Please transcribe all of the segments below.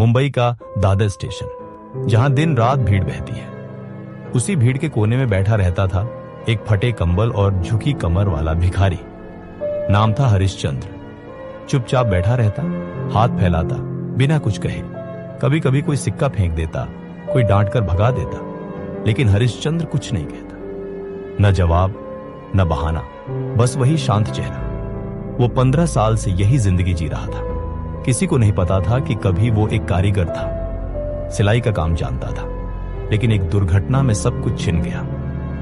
मुंबई का दादर स्टेशन, जहां दिन रात भीड़ बहती है। उसी भीड़ के कोने में बैठा रहता था एक फटे कंबल और झुकी कमर वाला भिखारी। नाम था हरिश्चंद्र। चुपचाप बैठा रहता, हाथ फैलाता, बिना कुछ कहे। कभी कभी कोई सिक्का फेंक देता, कोई डांट कर भगा देता, लेकिन हरिश्चंद्र कुछ नहीं कहता। न जवाब, न बहाना, बस वही शांत चेहरा। वो 15 साल से यही जिंदगी जी रहा था। किसी को नहीं पता था कि कभी वो एक कारीगर था, सिलाई का काम जानता था, लेकिन एक दुर्घटना में सब कुछ छिन गया।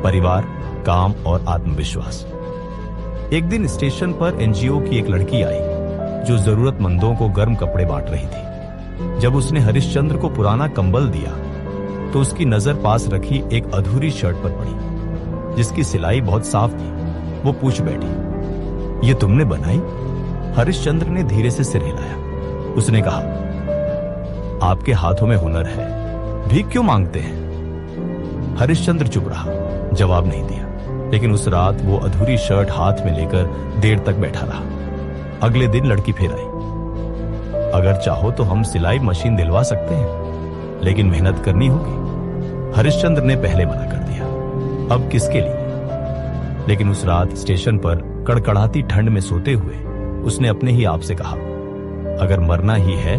परिवार, काम और आत्मविश्वास। एक दिन स्टेशन पर एनजीओ की एक लड़की आई जो जरूरतमंदों को गर्म कपड़े बांट रही थी। जब उसने हरिश्चंद्र को पुराना कंबल दिया तो उसकी नजर पास रखी एक अधूरी शर्ट पर पड़ी, जिसकी सिलाई बहुत साफ थी। वो पूछ बैठी, ये तुमने बनाई? हरिश्चंद्र ने धीरे से सिर हिलाया। उसने कहा, आपके हाथों में हुनर है, भीख क्यों मांगते हैं? हरिश्चंद्र चुप रहा, जवाब नहीं दिया। लेकिन उस रात वो अधूरी शर्ट हाथ में लेकर देर तक बैठा रहा। अगले दिन लड़की फिर आई। अगर चाहो तो हम सिलाई मशीन दिलवा सकते हैं, लेकिन मेहनत करनी होगी। हरिश्चंद्र ने पहले मना कर दिया, अब किसके लिए? लेकिन उस रात स्टेशन पर कड़कड़ाती ठंड में सोते हुए उसने अपने ही आप से कहा, अगर मरना ही है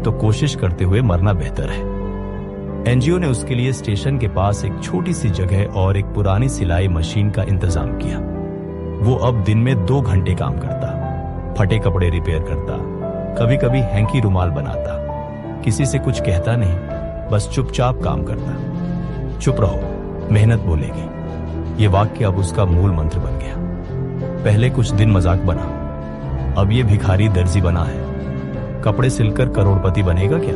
तो कोशिश करते हुए मरना बेहतर है। एनजीओ ने उसके लिए स्टेशन के पास एक छोटी सी जगह और एक पुरानी सिलाई मशीन का इंतजाम किया। वो अब दिन में 2 घंटे काम करता, फटे कपड़े रिपेयर करता, कभी कभी हैंकी रुमाल बनाता। किसी से कुछ कहता नहीं, बस चुपचाप काम करता। चुप रहो, मेहनत बोलेगी। ये वाक्य अब उसका मूल मंत्र बन गया। पहले कुछ दिन मजाक बना, अब ये भिखारी दर्जी बना है। कपड़े सिलकर करोड़पति बनेगा क्या?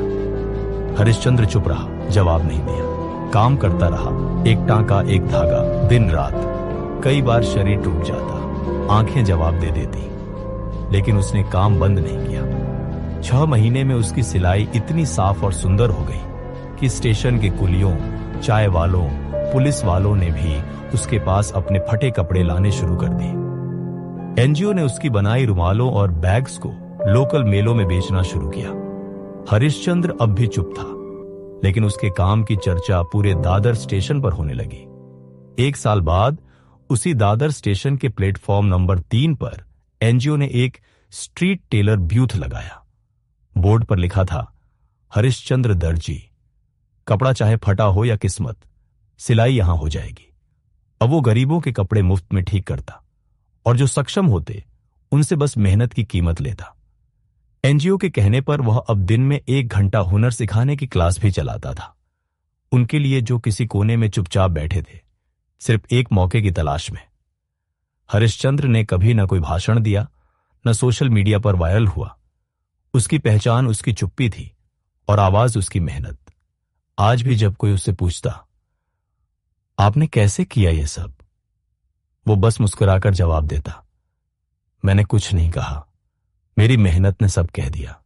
हरिश्चंद्र चुप रहा, जवाब नहीं दिया। काम करता रहा, एक टांका एक धागा, दिन रात। कई बार शरीर टूट जाता, आंखें जवाब दे देती, लेकिन उसने काम बंद नहीं किया। 6 महीने में उसकी सिलाई इतनी साफ और सुंदर हो गई कि स्टेशन के कुलियों, चाय वालों, पुलिस वालों ने भी उसके पास अपने फटे कपड़े लाने शुरू कर दिए। एनजीओ ने उसकी बनाई रुमालों और बैग्स को लोकल मेलों में बेचना शुरू किया। हरिश्चंद्र अब भी चुप था, लेकिन उसके काम की चर्चा पूरे दादर स्टेशन पर होने लगी। 1 साल बाद उसी दादर स्टेशन के प्लेटफॉर्म नंबर 3 पर एनजीओ ने एक स्ट्रीट टेलर ब्यूथ लगाया। बोर्ड पर लिखा था, हरिश्चंद्र दर्जी। कपड़ा चाहे फटा हो या किस्मत, सिलाई यहां हो जाएगी। अब वो गरीबों के कपड़े मुफ्त में ठीक करता और जो सक्षम होते उनसे बस मेहनत की कीमत लेता। एनजीओ के कहने पर वह अब दिन में 1 घंटा हुनर सिखाने की क्लास भी चलाता था, उनके लिए जो किसी कोने में चुपचाप बैठे थे, सिर्फ एक मौके की तलाश में। हरिश्चंद्र ने कभी न कोई भाषण दिया, न सोशल मीडिया पर वायरल हुआ। उसकी पहचान उसकी चुप्पी थी और आवाज उसकी मेहनत। आज भी जब कोई उससे पूछता, आपने कैसे किया ये सब, वो बस मुस्कुराकर जवाब देता, मैंने कुछ नहीं कहा, मेरी मेहनत ने सब कह दिया।